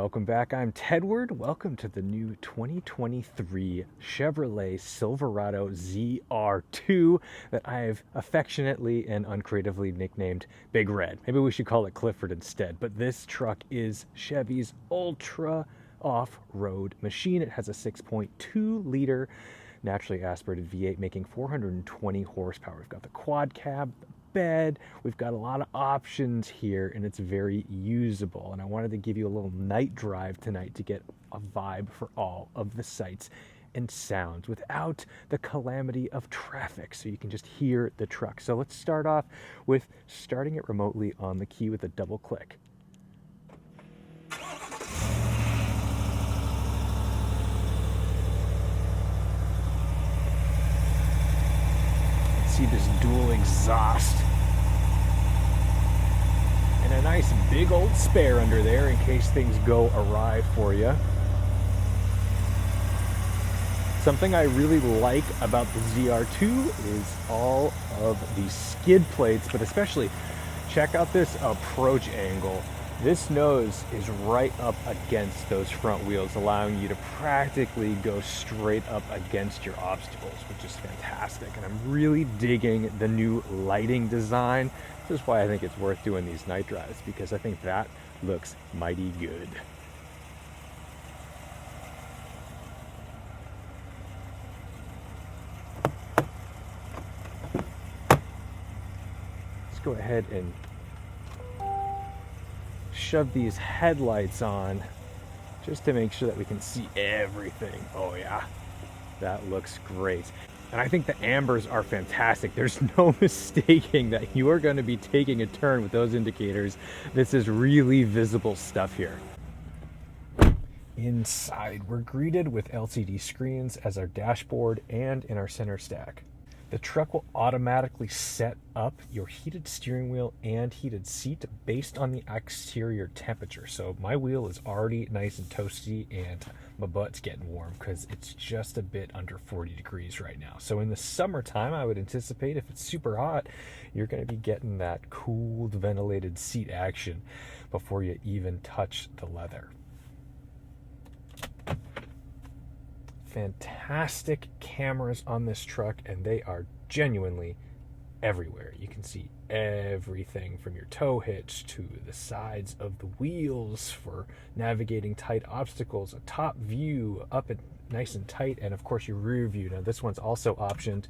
Welcome back. I'm Tedward. Welcome to the new 2023 Chevrolet Silverado ZR2 that I've affectionately and uncreatively nicknamed Big Red. Maybe we should call it Clifford instead, but this truck is Chevy's ultra off-road machine. It has a 6.2 liter naturally aspirated V8 making 420 horsepower. We've got the quad cab, bed, we've got a lot of options here, and it's very usable. And I wanted to give you a little night drive tonight to get a vibe for all of the sights and sounds without the calamity of traffic, so you can just hear the truck. So let's start off with starting it remotely on the key with a double click. See this dual exhaust and a nice big old spare under there in case things go awry for you. Something I really like about the ZR2 is all of the skid plates, but especially check out this approach angle. This nose is right up against those front wheels, allowing you to practically go straight up against your obstacles, which is fantastic. And I'm really digging the new lighting design. This is why I think it's worth doing these night drives, because I think that looks mighty good. Let's go ahead and shove these headlights on just to make sure that we can see everything. Oh yeah, that looks great. And I think the ambers are fantastic. There's no mistaking that you are going to be taking a turn with those indicators. This is really visible stuff here. Inside, we're greeted with LCD screens as our dashboard and in our center stack. The truck will automatically set up your heated steering wheel and heated seat based on the exterior temperature. So my wheel is already nice and toasty and my butt's getting warm because it's just a bit under 40 degrees right now. So in the summertime, I would anticipate if it's super hot, you're going to be getting that cooled, ventilated seat action before you even touch the leather. Fantastic cameras on this truck, and they are genuinely everywhere. You can see everything from your tow hitch to the sides of the wheels for navigating tight obstacles, a top view up and nice and tight, and of course your rear view. Now this one's also optioned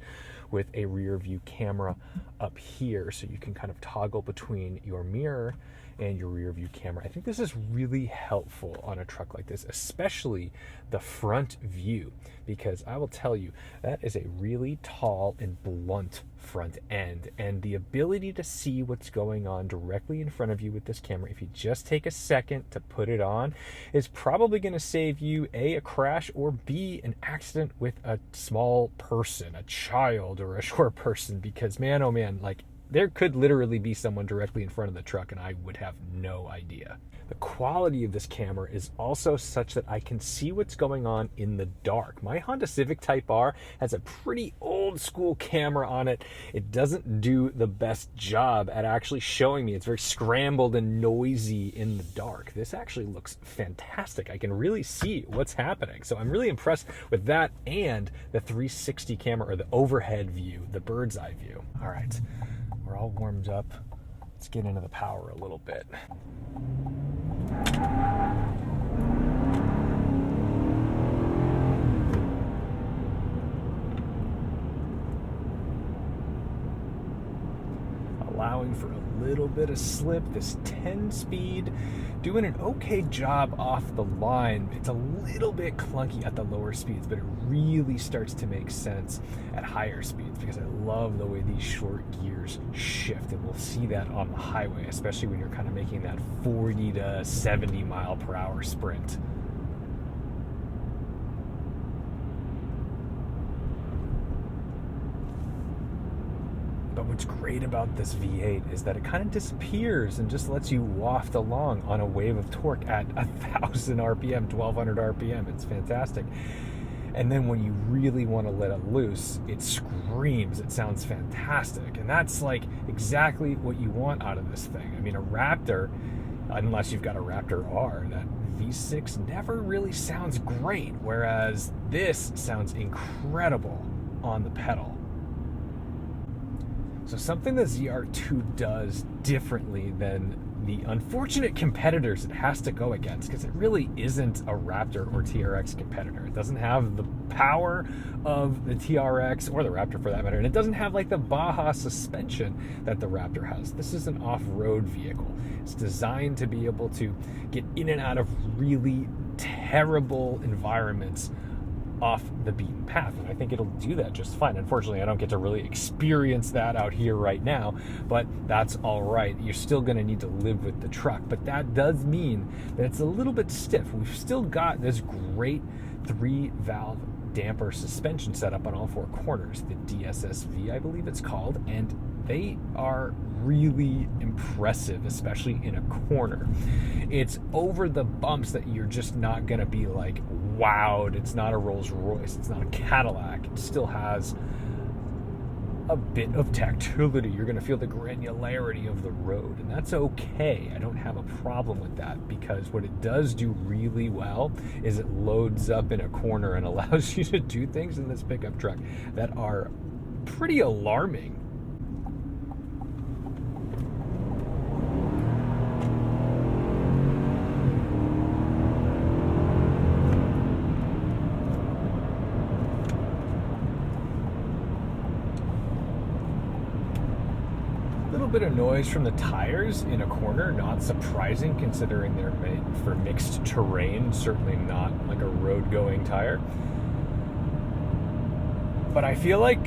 with a rear view camera up here, so you can kind of toggle between your mirror and your rear view camera. I think this is really helpful on a truck like this, especially the front view, because I will tell you that is a really tall and blunt front end, and the ability to see what's going on directly in front of you with this camera, if you just take a second to put it on, is probably going to save you a crash, or B, an accident with a small person, a child or a short person, because man, oh man, like there could literally be someone directly in front of the truck and I would have no idea. The quality of this camera is also such that I can see what's going on in the dark. My Honda Civic Type R has a pretty old school camera on it. It doesn't do the best job at actually showing me. It's very scrambled and noisy in the dark. This actually looks fantastic. I can really see what's happening. So I'm really impressed with that and the 360 camera, or the overhead view, the bird's eye view. All right. We're all warmed up. Let's get into the power a little bit. Allowing for a little bit of slip. This 10-speed doing an okay job off the line. It's a little bit clunky at the lower speeds, but it really starts to make sense at higher speeds because I love the way these short gears shift, and we'll see that on the highway, especially when you're kind of making that 40 to 70 mile per hour sprint. But what's great about this V8 is that it kind of disappears and just lets you waft along on a wave of torque at 1,000 RPM, 1,200 RPM. It's fantastic. And then when you really want to let it loose, it screams. It sounds fantastic. And that's like exactly what you want out of this thing. I mean, a Raptor, unless you've got a Raptor R. That V6 never really sounds great, whereas this sounds incredible on the pedal. So something the ZR2 does differently than the unfortunate competitors it has to go against, because it really isn't a Raptor or TRX competitor. It doesn't have the power of the TRX or the Raptor for that matter, and it doesn't have like the Baja suspension that the Raptor has. This is an off-road vehicle. It's designed to be able to get in and out of really terrible environments off the beaten path, and I think it'll do that just fine. Unfortunately, I don't get to really experience that out here right now, but that's all right. You're still going to need to live with the truck, but that does mean that it's a little bit stiff. We've still got this great 3-valve damper suspension setup on all 4 corners, the DSSV I believe it's called, and they are really impressive, especially in a corner. It's over the bumps that you're just not going to be like wowed. It's not a Rolls Royce, it's not a Cadillac. It still has a bit of tactility. You're going to feel the granularity of the road, and that's okay. I don't have a problem with that, because what it does do really well is it loads up in a corner and allows you to do things in this pickup truck that are pretty alarming. Bit of noise from the tires in a corner, not surprising considering they're made for mixed terrain, certainly not like a road-going tire. But I feel like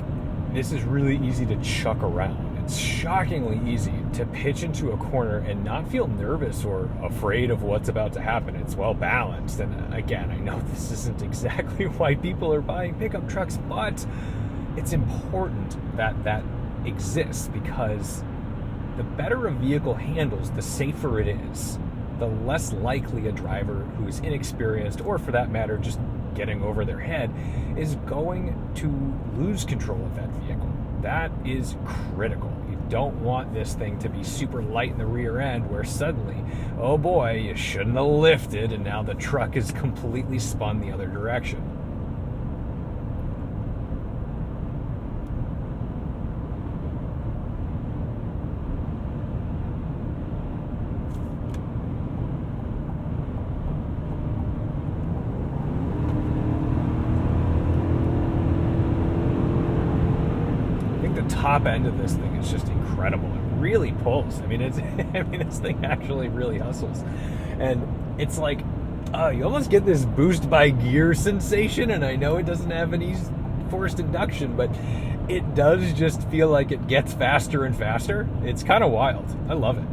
this is really easy to chuck around. It's shockingly easy to pitch into a corner and not feel nervous or afraid of what's about to happen. It's well balanced, and again, I know this isn't exactly why people are buying pickup trucks, but it's important that that exists, because the better a vehicle handles, the safer it is. The less likely a driver who's inexperienced, or for that matter, just getting over their head, is going to lose control of that vehicle. That is critical. You don't want this thing to be super light in the rear end where suddenly, oh boy, you shouldn't have lifted, and now the truck is completely spun the other direction. Top end of this thing is just incredible. It really pulls. I mean, this thing actually really hustles, and it's like you almost get this boost by gear sensation. And I know it doesn't have any forced induction, but it does just feel like it gets faster and faster. It's kind of wild. I love it.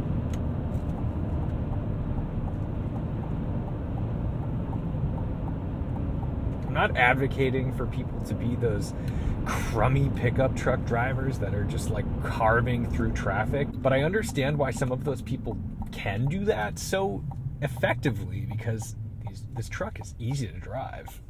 I'm not advocating for people to be those crummy pickup truck drivers that are just like carving through traffic, but I understand why some of those people can do that so effectively, because this truck is easy to drive.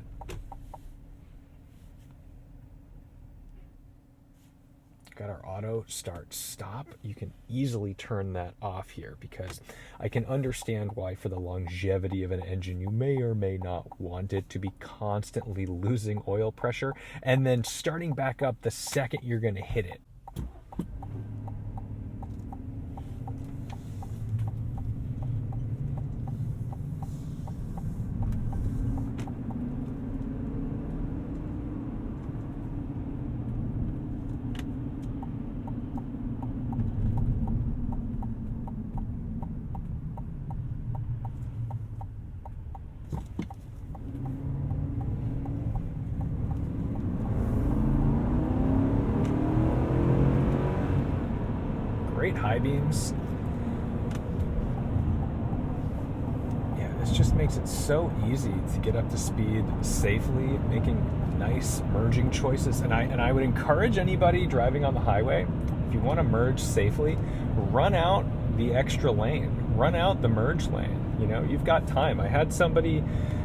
Got our auto start stop. You can easily turn that off here, because I can understand why, for the longevity of an engine, you may or may not want it to be constantly losing oil pressure and then starting back up the second you're going to hit it. Great high beams. Yeah, this just makes it so easy to get up to speed safely, making nice merging choices. And I would encourage anybody driving on the highway, if you want to merge safely, run out the extra lane, run out the merge lane. You know, you've got time. I had somebody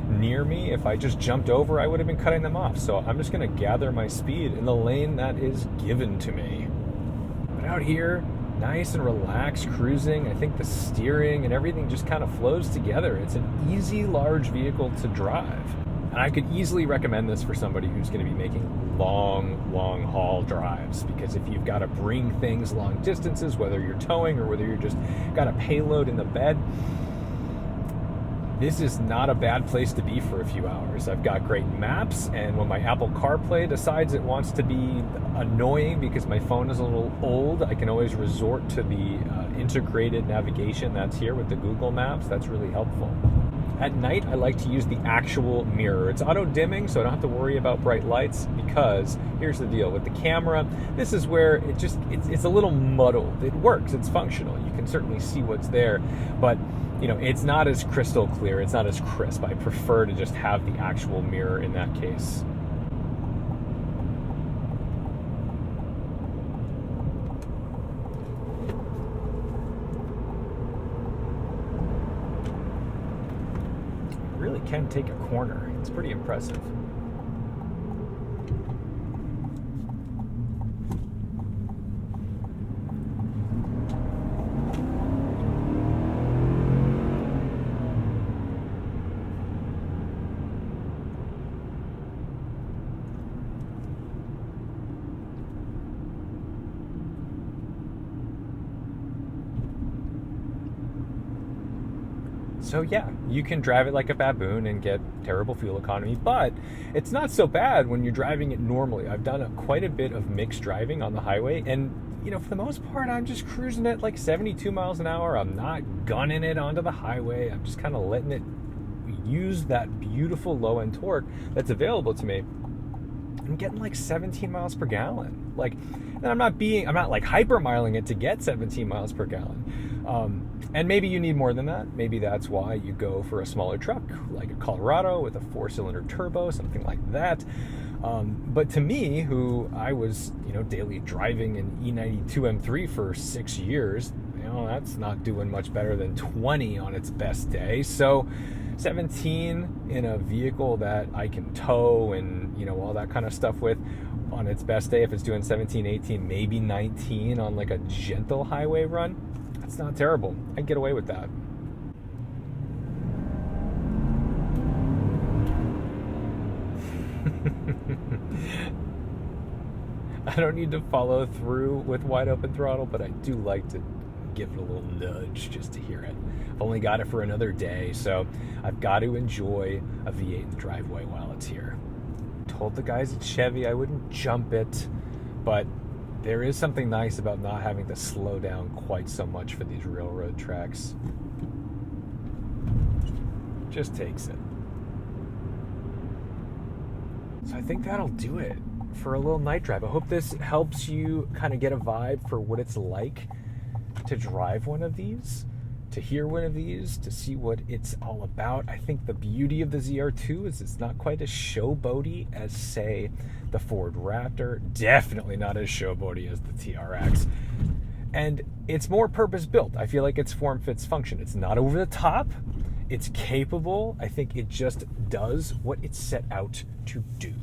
near me. If I just jumped over, I would have been cutting them off. So I'm just going to gather my speed in the lane that is given to me. But out here, nice and relaxed cruising. I think the steering and everything just kind of flows together. It's an easy, large vehicle to drive. And I could easily recommend this for somebody who's going to be making long haul drives, because if you've got to bring things long distances, whether you're towing or whether you're just got a payload in the bed, this is not a bad place to be for a few hours. I've got great maps, and when my Apple CarPlay decides it wants to be annoying because my phone is a little old, I can always resort to the integrated navigation that's here with the Google Maps. That's really helpful. At night, I like to use the actual mirror. It's auto dimming, so I don't have to worry about bright lights, because here's the deal with the camera. This is where it's a little muddled. It works, it's functional. You can certainly see what's there, but you know, it's not as crystal clear. It's not as crisp. I prefer to just have the actual mirror in that case. Really can take a corner. It's pretty impressive. So yeah, you can drive it like a baboon and get terrible fuel economy, but it's not so bad when you're driving it normally. I've done quite a bit of mixed driving on the highway, and you know, for the most part, I'm just cruising at like 72 miles an hour. I'm not gunning it onto the highway. I'm just kind of letting it use that beautiful low-end torque that's available to me. I'm getting like 17 miles per gallon. Like, and I'm not like hypermiling it to get 17 miles per gallon. And maybe you need more than that. Maybe that's why you go for a smaller truck, like a Colorado with a 4-cylinder turbo, something like that. But to me, who I was, you know, daily driving an E92 M3 for 6 years, you know, that's not doing much better than 20 on its best day. So 17 in a vehicle that I can tow and, you know, all that kind of stuff with on its best day, if it's doing 17, 18, maybe 19 on like a gentle highway run, that's not terrible. I can get away with that. I don't need to follow through with wide open throttle, but I do like to give it a little nudge just to hear it. I've only got it for another day, so I've got to enjoy a V8 in the driveway while it's here. Told the guys at Chevy I wouldn't jump it, but there is something nice about not having to slow down quite so much for these railroad tracks. Just takes it. So I think that'll do it for a little night drive. I hope this helps you kind of get a vibe for what it's like to drive one of these, to hear one of these, to see what it's all about. I think the beauty of the ZR2 is it's not quite as showboaty as, say, the Ford Raptor. Definitely not as showboaty as the TRX. And it's more purpose-built. I feel like its form fits function. It's not over the top. It's capable. I think it just does what it's set out to do.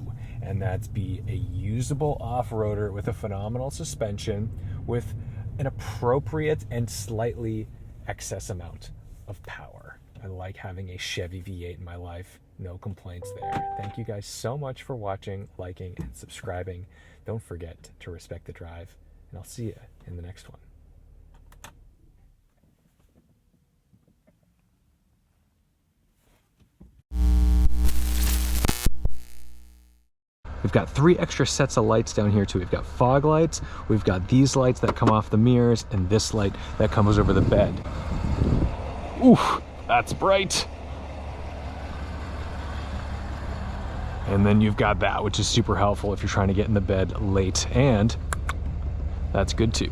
And that's be a usable off-roader with a phenomenal suspension with an appropriate and slightly excess amount of power. I like having a Chevy V8 in my life. No complaints there. Thank you guys so much for watching, liking, and subscribing. Don't forget to respect the drive, and I'll see you in the next one. We've got 3 extra sets of lights down here too. We've got fog lights, we've got these lights that come off the mirrors, and this light that comes over the bed. Oof, that's bright. And then you've got that, which is super helpful if you're trying to get in the bed late, and that's good too.